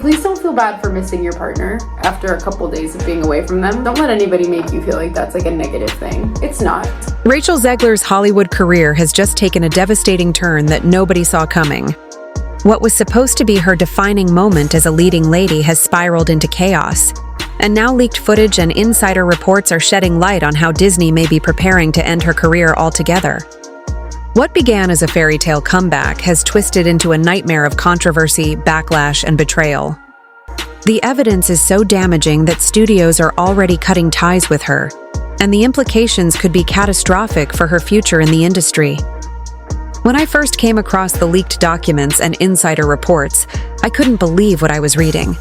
Please don't feel bad for missing your partner after a couple days of being away from them. Don't let anybody make you feel like that's like a negative thing. It's not. Rachel Zegler's Hollywood career has just taken a devastating turn that nobody saw coming. What was supposed to be her defining moment as a leading lady has spiraled into chaos. And now leaked footage and insider reports are shedding light on how Disney may be preparing to end her career altogether. What began as a fairy tale comeback has twisted into a nightmare of controversy, backlash, and betrayal. The evidence is so damaging that studios are already cutting ties with her, and the implications could be catastrophic for her future in the industry. When I first came across the leaked documents and insider reports, I couldn't believe what I was reading.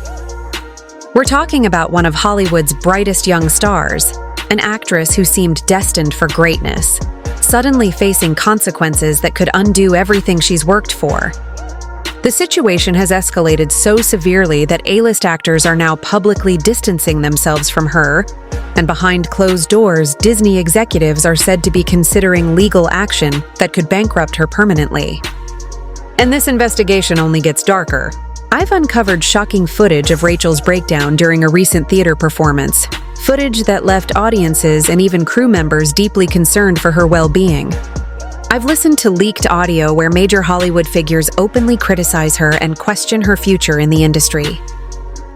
We're talking about one of Hollywood's brightest young stars, an actress who seemed destined for greatness, suddenly facing consequences that could undo everything she's worked for. The situation has escalated so severely that A-list actors are now publicly distancing themselves from her, and behind closed doors, Disney executives are said to be considering legal action that could bankrupt her permanently. And this investigation only gets darker. I've uncovered shocking footage of Rachel's breakdown during a recent theater performance, footage that left audiences and even crew members deeply concerned for her well-being. I've listened to leaked audio where major Hollywood figures openly criticize her and question her future in the industry.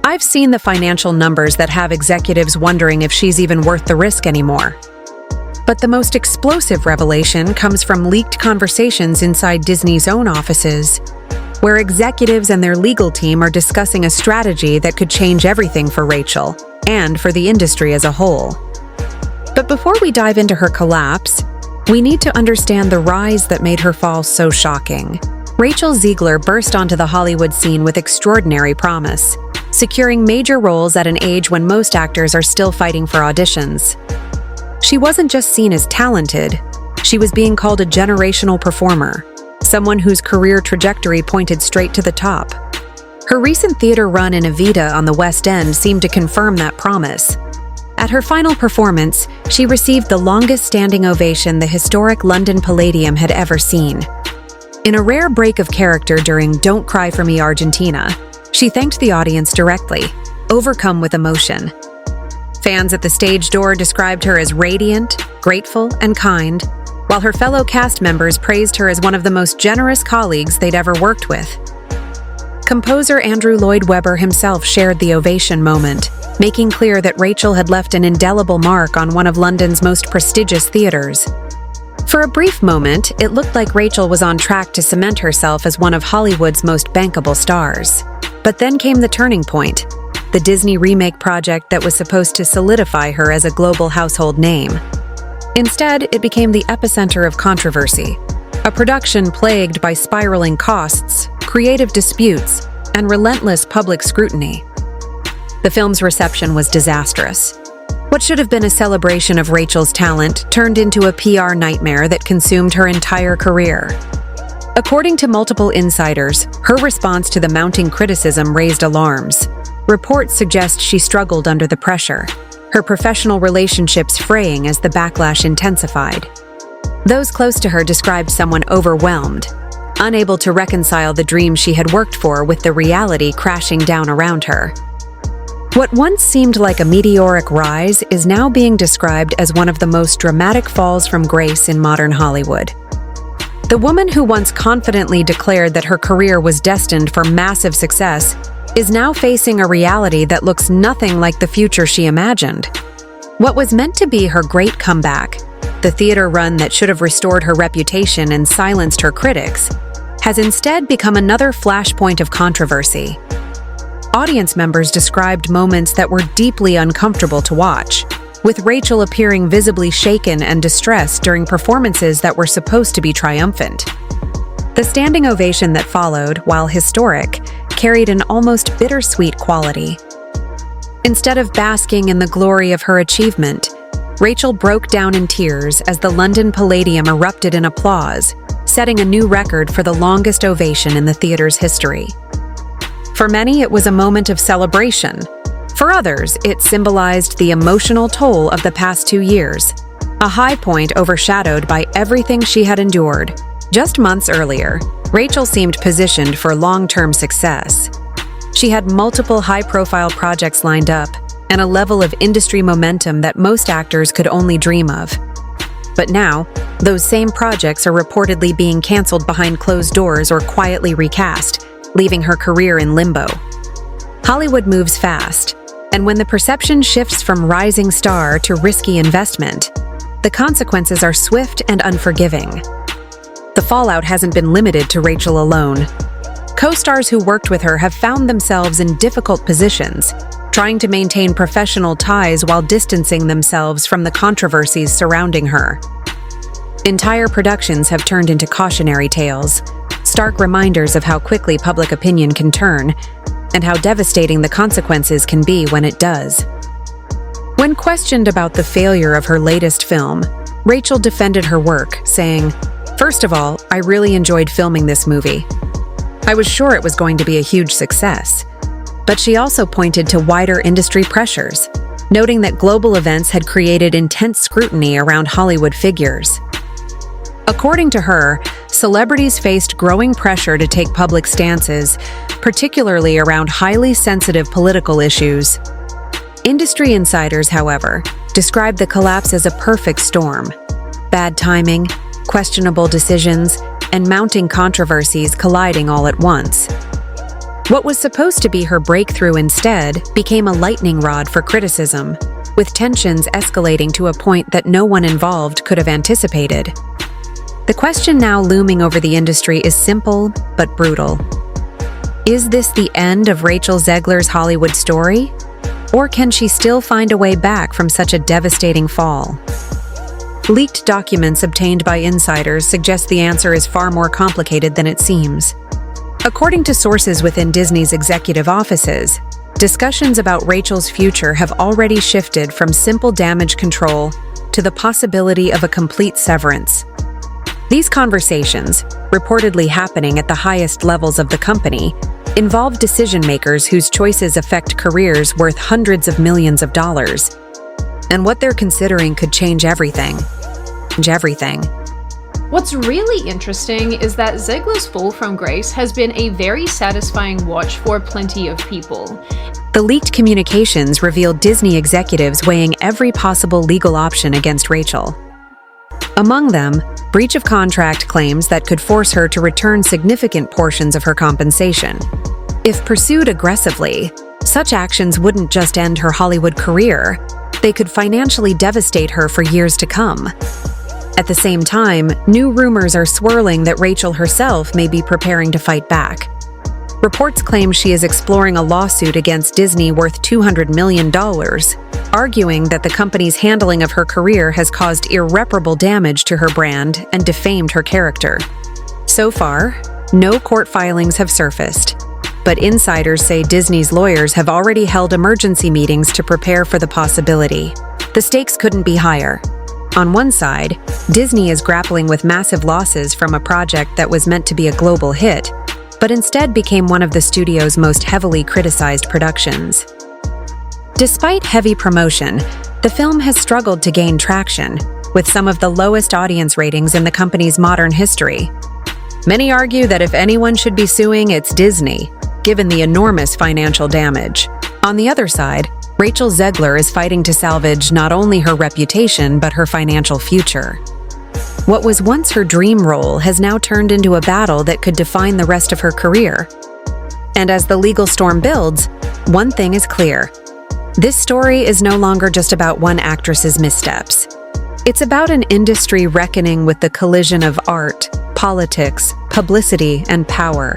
I've seen the financial numbers that have executives wondering if she's even worth the risk anymore. But the most explosive revelation comes from leaked conversations inside Disney's own offices, where executives and their legal team are discussing a strategy that could change everything for Rachel and for the industry as a whole. But before we dive into her collapse, we need to understand the rise that made her fall so shocking. Rachel Zegler burst onto the Hollywood scene with extraordinary promise, securing major roles at an age when most actors are still fighting for auditions. She wasn't just seen as talented, she was being called a generational performer, someone whose career trajectory pointed straight to the top. Her recent theater run in Evita on the West End seemed to confirm that promise. At her final performance, she received the longest standing ovation the historic London Palladium had ever seen. In a rare break of character during Don't Cry for Me, Argentina, she thanked the audience directly, overcome with emotion. Fans at the stage door described her as radiant, grateful, and kind, while her fellow cast members praised her as one of the most generous colleagues they'd ever worked with. Composer Andrew Lloyd Webber himself shared the ovation moment, making clear that Rachel had left an indelible mark on one of London's most prestigious theaters. For a brief moment, it looked like Rachel was on track to cement herself as one of Hollywood's most bankable stars. But then came the turning point, the Disney remake project that was supposed to solidify her as a global household name. Instead, it became the epicenter of controversy, a production plagued by spiraling costs, creative disputes, and relentless public scrutiny. The film's reception was disastrous. What should have been a celebration of Rachel's talent turned into a PR nightmare that consumed her entire career. According to multiple insiders, her response to the mounting criticism raised alarms. Reports suggest she struggled under the pressure, her professional relationships fraying as the backlash intensified. Those close to her described someone overwhelmed, unable to reconcile the dream she had worked for with the reality crashing down around her. What once seemed like a meteoric rise is now being described as one of the most dramatic falls from grace in modern Hollywood. The woman who once confidently declared that her career was destined for massive success is now facing a reality that looks nothing like the future she imagined. What was meant to be her great comeback, the theater run that should have restored her reputation and silenced her critics, has instead become another flashpoint of controversy. Audience members described moments that were deeply uncomfortable to watch, with Rachel appearing visibly shaken and distressed during performances that were supposed to be triumphant. The standing ovation that followed, while historic, carried an almost bittersweet quality. Instead of basking in the glory of her achievement, Rachel broke down in tears as the London Palladium erupted in applause, setting a new record for the longest ovation in the theater's history. For many, it was a moment of celebration. For others, it symbolized the emotional toll of the past 2 years, a high point overshadowed by everything she had endured. Just months earlier, Rachel seemed positioned for long-term success. She had multiple high-profile projects lined up and a level of industry momentum that most actors could only dream of. But now, those same projects are reportedly being canceled behind closed doors or quietly recast, leaving her career in limbo. Hollywood moves fast, and when the perception shifts from rising star to risky investment, the consequences are swift and unforgiving. The fallout hasn't been limited to Rachel alone. Co-stars who worked with her have found themselves in difficult positions, trying to maintain professional ties while distancing themselves from the controversies surrounding her. Entire productions have turned into cautionary tales, stark reminders of how quickly public opinion can turn, and how devastating the consequences can be when it does. When questioned about the failure of her latest film, Rachel defended her work, saying, "First of all, I really enjoyed filming this movie. I was sure it was going to be a huge success." But she also pointed to wider industry pressures, noting that global events had created intense scrutiny around Hollywood figures. According to her, celebrities faced growing pressure to take public stances, particularly around highly sensitive political issues. Industry insiders, however, described the collapse as a perfect storm. Bad timing, questionable decisions, and mounting controversies colliding all at once. What was supposed to be her breakthrough instead became a lightning rod for criticism, with tensions escalating to a point that no one involved could have anticipated. The question now looming over the industry is simple but brutal. Is this the end of Rachel Zegler's Hollywood story? Or can she still find a way back from such a devastating fall? Leaked documents obtained by insiders suggest the answer is far more complicated than it seems. According to sources within Disney's executive offices, discussions about Rachel's future have already shifted from simple damage control to the possibility of a complete severance. These conversations, reportedly happening at the highest levels of the company, involve decision-makers whose choices affect careers worth hundreds of millions of dollars. And what they're considering could change everything. What's really interesting is that Zegler's fall from grace has been a very satisfying watch for plenty of people. The leaked communications revealed Disney executives weighing every possible legal option against Rachel. Among them, breach of contract claims that could force her to return significant portions of her compensation. If pursued aggressively, such actions wouldn't just end her Hollywood career, they could financially devastate her for years to come. At the same time, new rumors are swirling that Rachel herself may be preparing to fight back. Reports claim she is exploring a lawsuit against Disney worth $200 million, arguing that the company's handling of her career has caused irreparable damage to her brand and defamed her character. So far, no court filings have surfaced, but insiders say Disney's lawyers have already held emergency meetings to prepare for the possibility. The stakes couldn't be higher. On one side, Disney is grappling with massive losses from a project that was meant to be a global hit, but instead became one of the studio's most heavily criticized productions. Despite heavy promotion, the film has struggled to gain traction, with some of the lowest audience ratings in the company's modern history. Many argue that if anyone should be suing, it's Disney, given the enormous financial damage. On the other side, Rachel Zegler is fighting to salvage not only her reputation but her financial future. What was once her dream role has now turned into a battle that could define the rest of her career. And as the legal storm builds, one thing is clear. This story is no longer just about one actress's missteps. It's about an industry reckoning with the collision of art, politics, publicity, and power,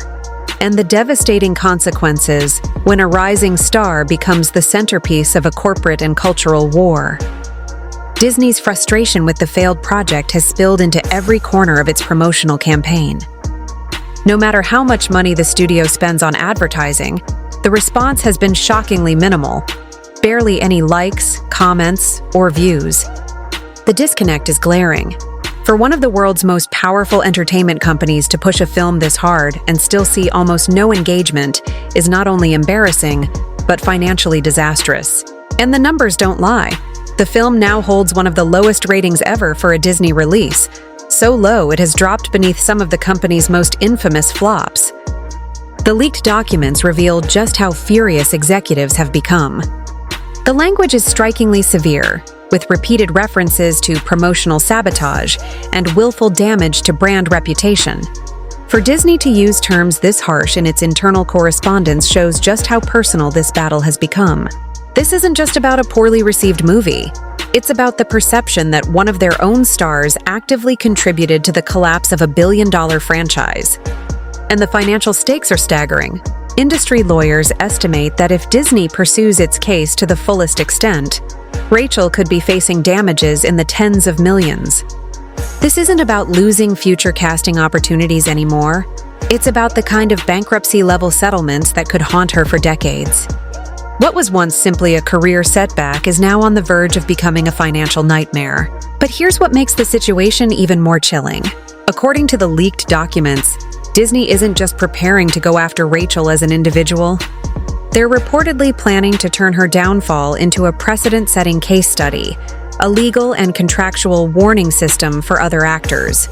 and the devastating consequences when a rising star becomes the centerpiece of a corporate and cultural war. Disney's frustration with the failed project has spilled into every corner of its promotional campaign. No matter how much money the studio spends on advertising, the response has been shockingly minimal. Barely any likes, comments, or views. The disconnect is glaring. For one of the world's most powerful entertainment companies to push a film this hard and still see almost no engagement is not only embarrassing, but financially disastrous. And the numbers don't lie. The film now holds one of the lowest ratings ever for a Disney release, so low it has dropped beneath some of the company's most infamous flops. The leaked documents reveal just how furious executives have become. The language is strikingly severe, with repeated references to promotional sabotage and willful damage to brand reputation. For Disney to use terms this harsh in its internal correspondence shows just how personal this battle has become. This isn't just about a poorly received movie. It's about the perception that one of their own stars actively contributed to the collapse of a billion-dollar franchise. And the financial stakes are staggering. Industry lawyers estimate that if Disney pursues its case to the fullest extent, Rachel could be facing damages in the tens of millions. This isn't about losing future casting opportunities anymore. It's about the kind of bankruptcy-level settlements that could haunt her for decades. What was once simply a career setback is now on the verge of becoming a financial nightmare. But here's what makes the situation even more chilling. According to the leaked documents, Disney isn't just preparing to go after Rachel as an individual. They're reportedly planning to turn her downfall into a precedent-setting case study, a legal and contractual warning system for other actors.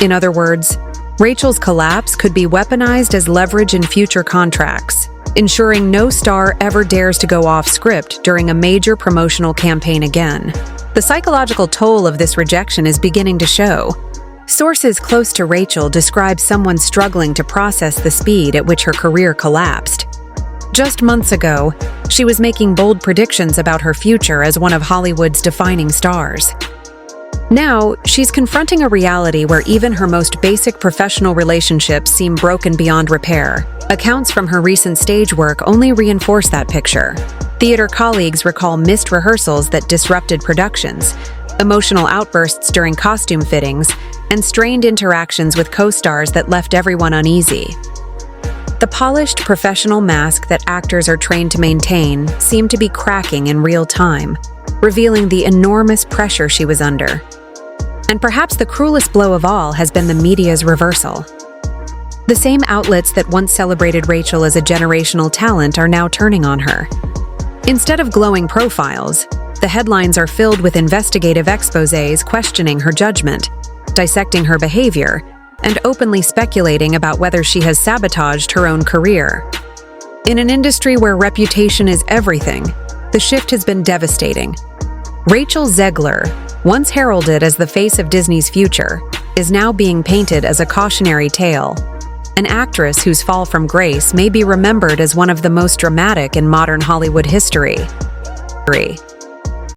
In other words, Rachel's collapse could be weaponized as leverage in future contracts, ensuring no star ever dares to go off script during a major promotional campaign again. The psychological toll of this rejection is beginning to show. Sources close to Rachel describe someone struggling to process the speed at which her career collapsed. Just months ago, she was making bold predictions about her future as one of Hollywood's defining stars. Now, she's confronting a reality where even her most basic professional relationships seem broken beyond repair. Accounts from her recent stage work only reinforce that picture. Theater colleagues recall missed rehearsals that disrupted productions, emotional outbursts during costume fittings, and strained interactions with co-stars that left everyone uneasy. The polished professional mask that actors are trained to maintain seemed to be cracking in real time, revealing the enormous pressure she was under. And perhaps the cruelest blow of all has been the media's reversal. The same outlets that once celebrated Rachel as a generational talent are now turning on her. Instead of glowing profiles, the headlines are filled with investigative exposés questioning her judgment, dissecting her behavior, and openly speculating about whether she has sabotaged her own career. In an industry where reputation is everything, the shift has been devastating. Rachel Zegler, once heralded as the face of Disney's future, is now being painted as a cautionary tale, an actress whose fall from grace may be remembered as one of the most dramatic in modern Hollywood history.